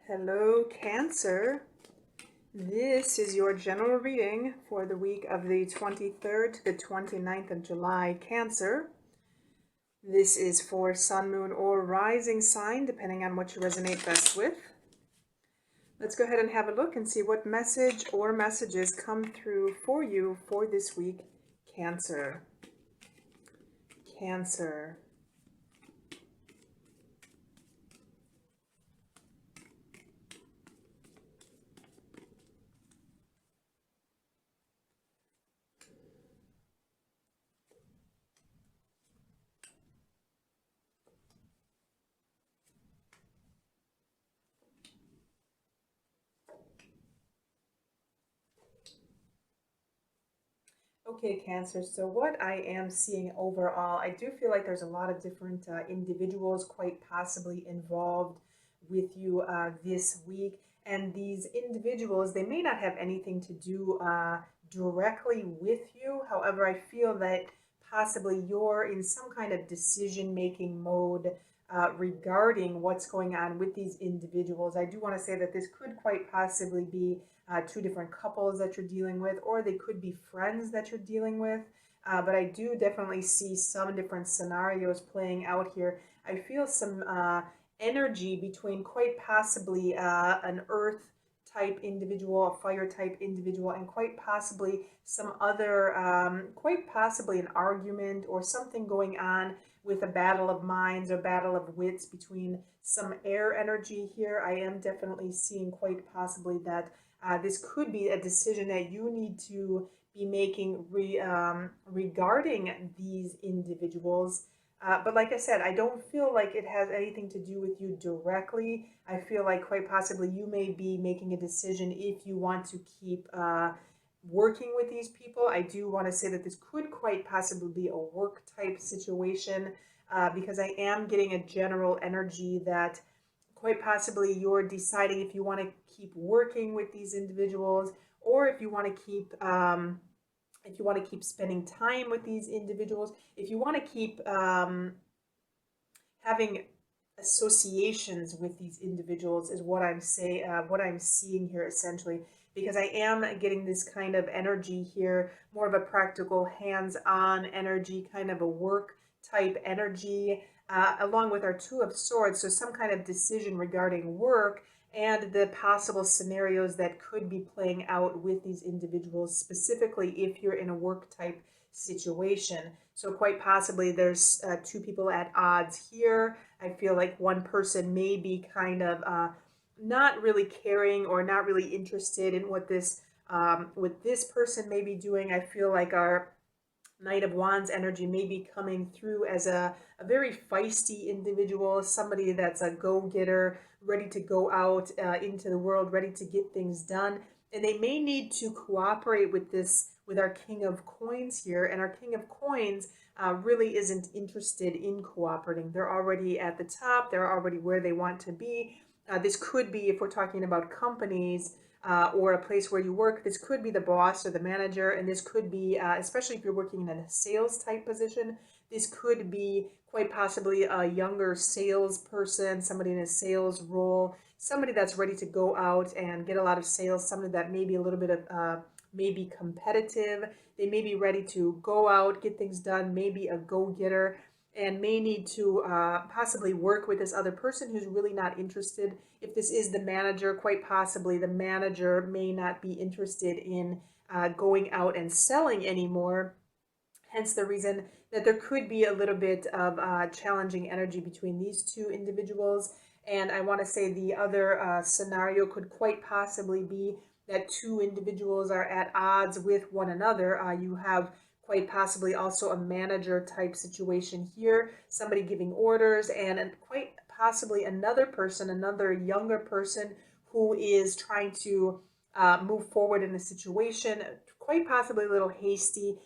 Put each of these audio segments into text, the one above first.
Hello, Cancer. This is your general reading for the week of the 23rd to the 29th of July, Cancer. This is for Sun, Moon, or Rising sign, depending on what you resonate best with. Let's go ahead and have a look and see what message or messages come through for you for this week, Cancer. Cancer. Okay, Cancer. So what I am seeing overall, I do feel like there's a lot of different individuals quite possibly involved with you this week. And these individuals, they may not have anything to do directly with you. However, I feel that possibly you're in some kind of decision-making mode regarding what's going on with these individuals. I do want to say that this could quite possibly be two different couples that you're dealing with, or they could be friends that you're dealing with. But I do definitely see some different scenarios playing out here. I feel some energy between quite possibly an earth type individual, a fire type individual, and quite possibly some other, quite possibly an argument or something going on with a battle of minds or battle of wits between some air energy here. I am definitely seeing quite possibly that this could be a decision that you need to be making regarding these individuals. But like I said, I don't feel like it has anything to do with you directly. I feel like quite possibly you may be making a decision if you want to keep working with these people. I do want to say that this could quite possibly be a work type situation because I am getting a general energy that quite possibly you're deciding if you want to keep working with these individuals or if you want to keep spending time with these individuals, if you want to keep having associations with these individuals is what what I'm seeing here essentially, because I am getting this kind of energy here, more of a practical hands-on energy, kind of a work type energy, along with our Two of Swords. So some kind of decision regarding work and the possible scenarios that could be playing out with these individuals, specifically if you're in a work type situation. So quite possibly there's two people at odds here. I feel like one person may be kind of not really caring or not really interested in what this person may be doing. I feel like our Knight of Wands energy may be coming through as a very feisty individual, somebody that's a go-getter, ready to go out into the world, ready to get things done. And they may need to cooperate with our King of Coins here. And our King of Coins really isn't interested in cooperating. They're already at the top. They're already where they want to be. This could be, if we're talking about companies, or a place where you work, this could be the boss or the manager, and this could be, especially if you're working in a sales type position, this could be quite possibly a younger salesperson, somebody in a sales role, somebody that's ready to go out and get a lot of sales, somebody that may be a little bit of, maybe competitive. They may be ready to go out, get things done, maybe a go-getter, and may need to possibly work with this other person who's really not interested. If this is the manager, quite possibly the manager may not be interested in going out and selling anymore. Hence the reason that there could be a little bit of challenging energy between these two individuals. And I want to say the other scenario could quite possibly be that two individuals are at odds with one another. You have quite possibly also a manager type situation here, somebody giving orders, and quite possibly another person, another younger person who is trying to move forward in the situation, quite possibly a little hasty.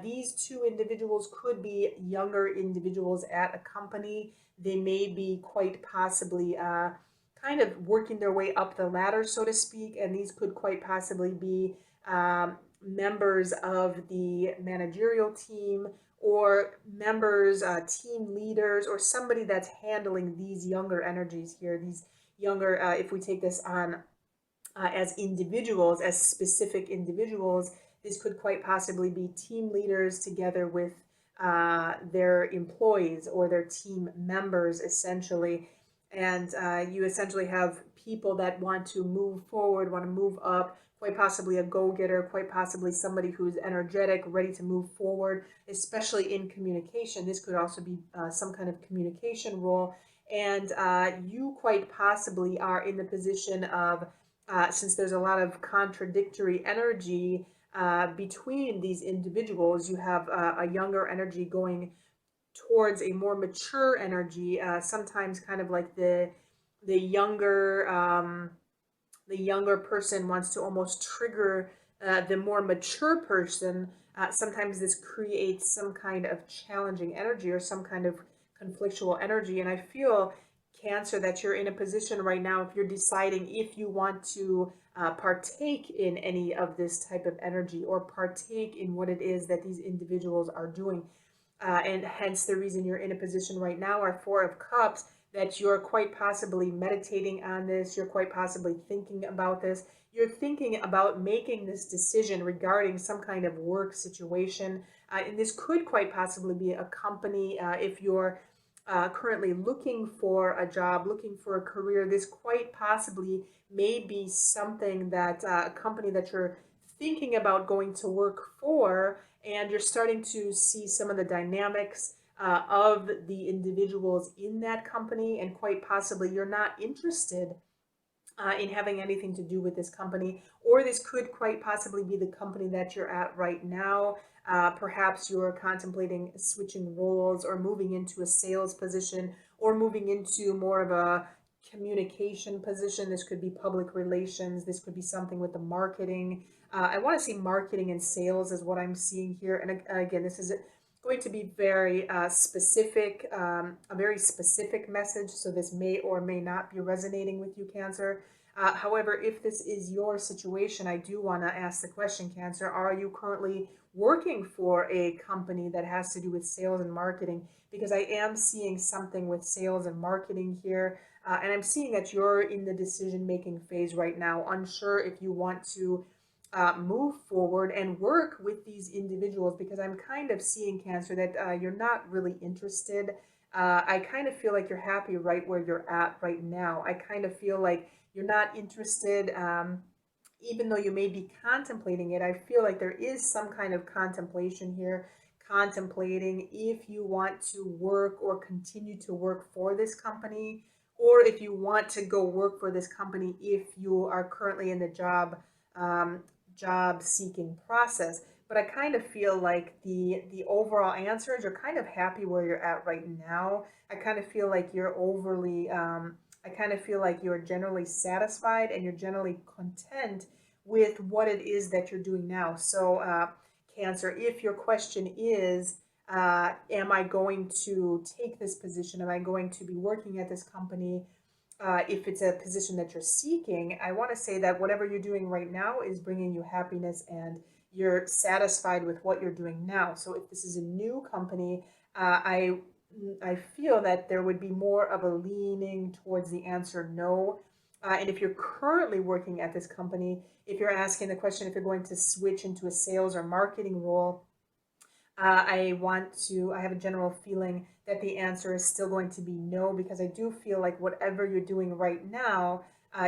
These two individuals could be younger individuals at a company. They may be quite possibly kind of working their way up the ladder, so to speak, and these could quite possibly be members of the managerial team or members, team leaders, or somebody that's handling these younger energies here, these younger, if we take this on as individuals, as specific individuals, this could quite possibly be team leaders together with their employees or their team members, essentially. And you essentially have people that want to move forward, want to move up, quite possibly a go-getter, quite possibly somebody who's energetic, ready to move forward, especially in communication. This could also be some kind of communication role. And you quite possibly are in the position of, since there's a lot of contradictory energy between these individuals, you have a younger energy going towards a more mature energy. Sometimes, kind of like the younger the younger person wants to almost trigger the more mature person. Sometimes this creates some kind of challenging energy or some kind of conflictual energy. And I feel, Cancer, that you're in a position right now, if you're deciding if you want to partake in any of this type of energy or partake in what it is that these individuals are doing. And hence the reason you're in a position right now are Four of Cups, that you're quite possibly meditating on this, you're quite possibly thinking about this, you're thinking about making this decision regarding some kind of work situation. And this could quite possibly be a company. If you're currently looking for a job, looking for a career, this quite possibly may be something that a company that you're thinking about going to work for, and you're starting to see some of the dynamics of the individuals in that company, and quite possibly you're not interested in having anything to do with this company, or this could quite possibly be the company that you're at right now. Perhaps you're contemplating switching roles or moving into a sales position or moving into more of a communication position. This could be public relations. This could be something with the marketing. I want to see marketing and sales is what I'm seeing here. And again, this is going to be very specific, a very specific message. So this may or may not be resonating with you, Cancer. However, if this is your situation, I do want to ask the question, Cancer, are you currently working for a company that has to do with sales and marketing? Because I am seeing something with sales and marketing here. And I'm seeing that you're in the decision-making phase right now, unsure if you want to move forward and work with these individuals, because I'm kind of seeing, Cancer, that you're not really interested. I kind of feel like you're happy right where you're at right now. I kind of feel like you're not interested, even though you may be contemplating it. I feel like there is some kind of contemplation here, contemplating if you want to work or continue to work for this company, or if you want to go work for this company if you are currently in the job seeking process. But I kind of feel like the overall answer is you're kind of happy where you're at right now. I kind of feel like you're overly I kind of feel like you're generally satisfied and you're generally content with what it is that you're doing now. So Cancer, if your question is am I going to take this position, am I going to be working at this company, if it's a position that you're seeking, I want to say that whatever you're doing right now is bringing you happiness and you're satisfied with what you're doing now. So if this is a new company, I feel that there would be more of a leaning towards the answer no. And if you're currently working at this company, if you're asking the question if you're going to switch into a sales or marketing role, I have a general feeling that the answer is still going to be no, because I do feel like whatever you're doing right now,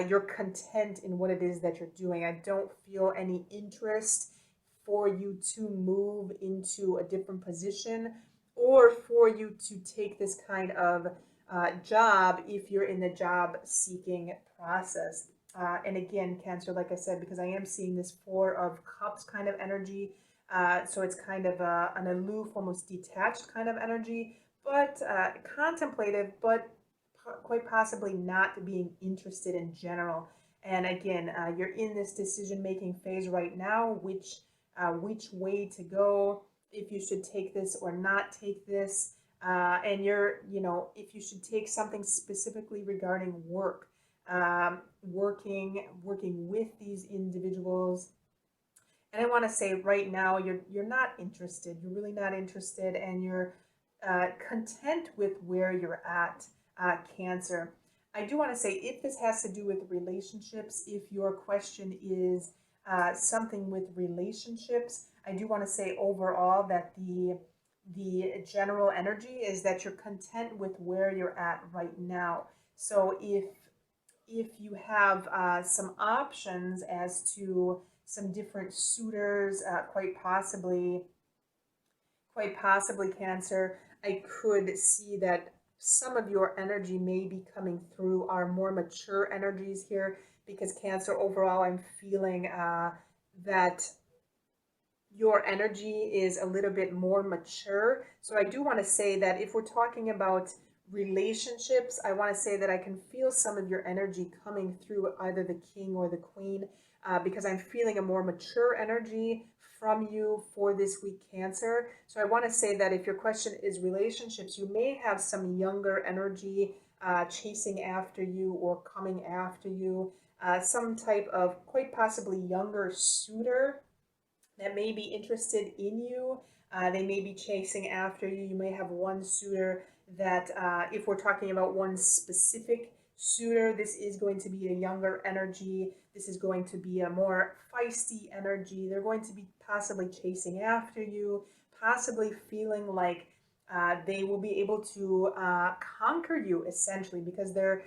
you're content in what it is that you're doing. I don't feel any interest for you to move into a different position or for you to take this kind of job if you're in the job seeking process. And again, Cancer, like I said, because I am seeing this Four of Cups kind of energy, so it's kind of an aloof, almost detached kind of energy, but contemplative, but quite possibly not being interested in general. And again, you're in this decision-making phase right now, which way to go, if you should take this or not take this, and if you should take something specifically regarding work, working with these individuals. And I want to say right now, you're not interested. You're really not interested, and you're content with where you're at, Cancer. I do want to say, if this has to do with relationships, if your question is something with relationships, I do want to say overall that the general energy is that you're content with where you're at right now. So if you have some options as to some different suitors, quite possibly Cancer, I could see that some of your energy may be coming through our more mature energies here, because Cancer, overall, I'm feeling that your energy is a little bit more mature. So I do want to say that if we're talking about relationships, I want to say that I can feel some of your energy coming through either the king or the queen, because I'm feeling a more mature energy from you for this week, Cancer. So I want to say that if your question is relationships, you may have some younger energy chasing after you or coming after you, some type of quite possibly younger suitor that may be interested in you. They may be chasing after you. You may have one suitor that, if we're talking about one specific suitor, this is going to be a younger energy. This is going to be a more feisty energy. They're going to be possibly chasing after you, possibly feeling like they will be able to conquer you, essentially, because they're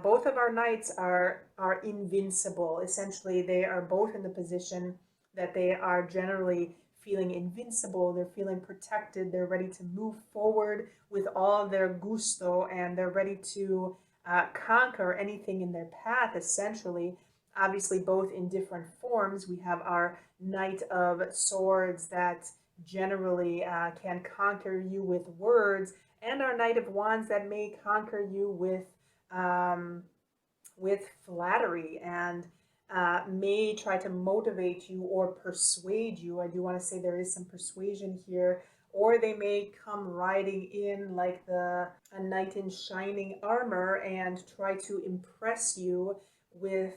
both of our knights are invincible. Essentially, they are both in the position that they are generally feeling invincible, they're feeling protected, they're ready to move forward with all their gusto, and they're ready to conquer anything in their path, essentially. Obviously, both in different forms. We have our Knight of Swords that generally can conquer you with words, and our Knight of Wands that may conquer you with flattery and may try to motivate you or persuade you. I do want to say there is some persuasion here, or they may come riding in like a knight in shining armor and try to impress you with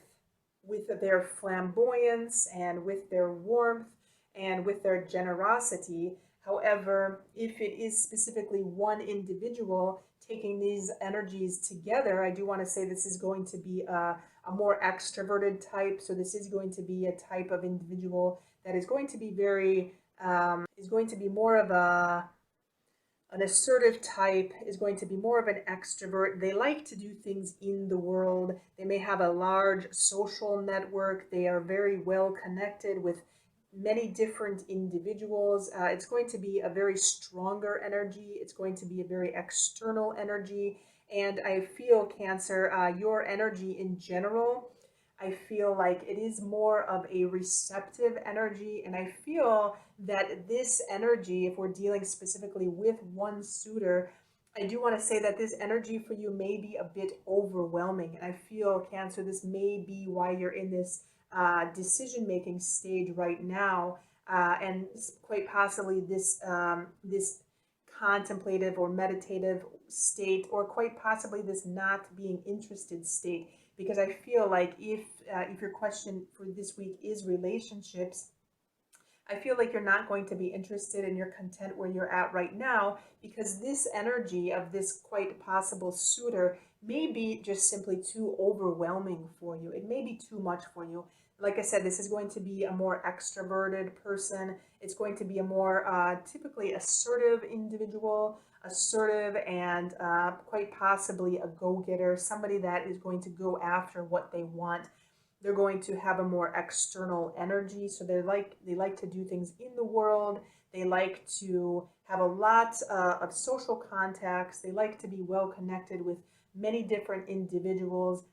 their flamboyance and with their warmth and with their generosity. However, if it is specifically one individual taking these energies together, I do want to say this is going to be a more extroverted type. So this is going to be a type of individual that is going to be is going to be more of an assertive type, is going to be more of an extrovert. They like to do things in the world. They may have a large social network. They are very well connected with many different individuals. It's going to be a very stronger energy. It's going to be a very external energy. And I feel, Cancer, your energy in general, I feel like it is more of a receptive energy. And I feel that this energy, if we're dealing specifically with one suitor, I do want to say that this energy for you may be a bit overwhelming. And I feel, Cancer, this may be why you're in this decision-making stage right now, and quite possibly this contemplative or meditative state, or quite possibly this not being interested state. Because I feel like if your question for this week is relationships, I feel like you're not going to be interested and you're content where you're at right now, because this energy of this quite possible suitor may be just simply too overwhelming for you. It may be too much for you. Like I said, this is going to be a more extroverted person. It's going to be a more typically assertive individual, assertive and quite possibly a go-getter, somebody that is going to go after what they want. They're going to have a more external energy. So they like to do things in the world. They like to have a lot of social contacts. They like to be well connected with many different individuals.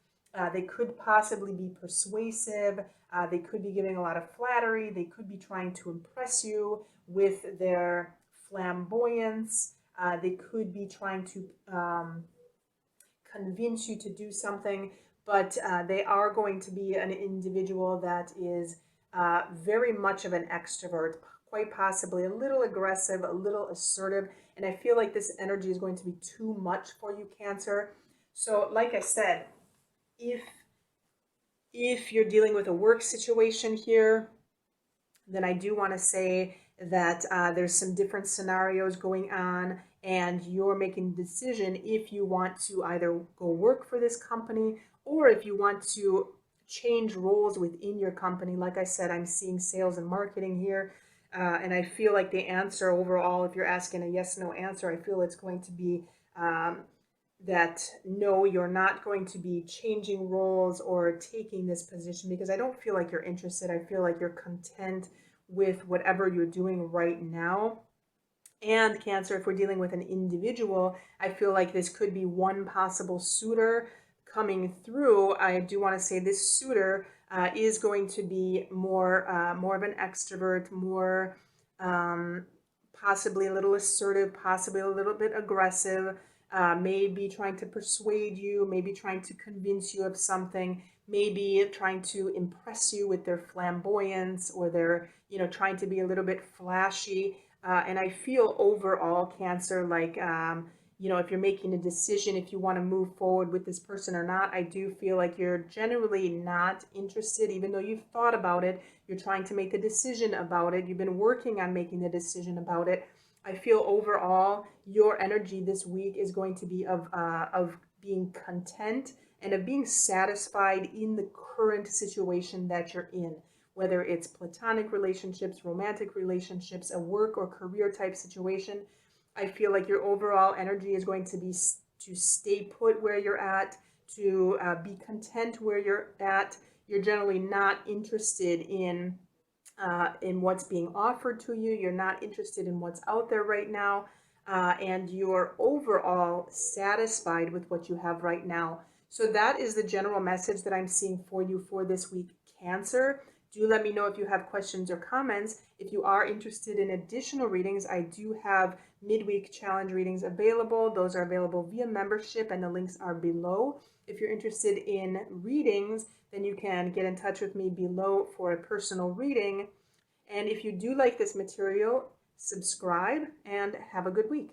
They could possibly be persuasive. They could be giving a lot of flattery. They could be trying to impress you with their flamboyance. They could be trying to convince you to do something, but they are going to be an individual that is very much of an extrovert, quite possibly a little aggressive, a little assertive, and I feel like this energy is going to be too much for you, Cancer. So like I said, if you're dealing with a work situation here, then I do want to say that there's some different scenarios going on, and you're making a decision if you want to either go work for this company or if you want to change roles within your company. Like I said, I'm seeing sales and marketing here. And I feel like the answer overall, if you're asking a yes no answer, I feel it's going to be um, that no, you're not going to be changing roles or taking this position, because I don't feel like you're interested. I feel like you're content with whatever you're doing right now. And Cancer, if we're dealing with an individual, I feel like this could be one possible suitor coming through. I do want to say this suitor is going to be more of an extrovert, more possibly a little assertive, possibly a little bit aggressive, maybe trying to persuade you, maybe trying to convince you of something, maybe trying to impress you with their flamboyance, or their, trying to be a little bit flashy. And I feel overall, Cancer, like, if you're making a decision, if you want to move forward with this person or not, I do feel like you're generally not interested, even though you've thought about it. You're trying to make a decision about it. You've been working on making a decision about it. I feel overall your energy this week is going to be of being content and of being satisfied in the current situation that you're in, whether it's platonic relationships, romantic relationships, a work or career type situation. I feel like your overall energy is going to be to stay put where you're at, to be content where you're at. You're generally not interested in what's being offered to you. You're not interested in what's out there right now. And you're overall satisfied with what you have right now. So that is the general message that I'm seeing for you for this week, Cancer. Do let me know if you have questions or comments. If you are interested in additional readings, I do have midweek challenge readings available. Those are available via membership, and the links are below. If you're interested in readings, then you can get in touch with me below for a personal reading. And if you do like this material, subscribe and have a good week.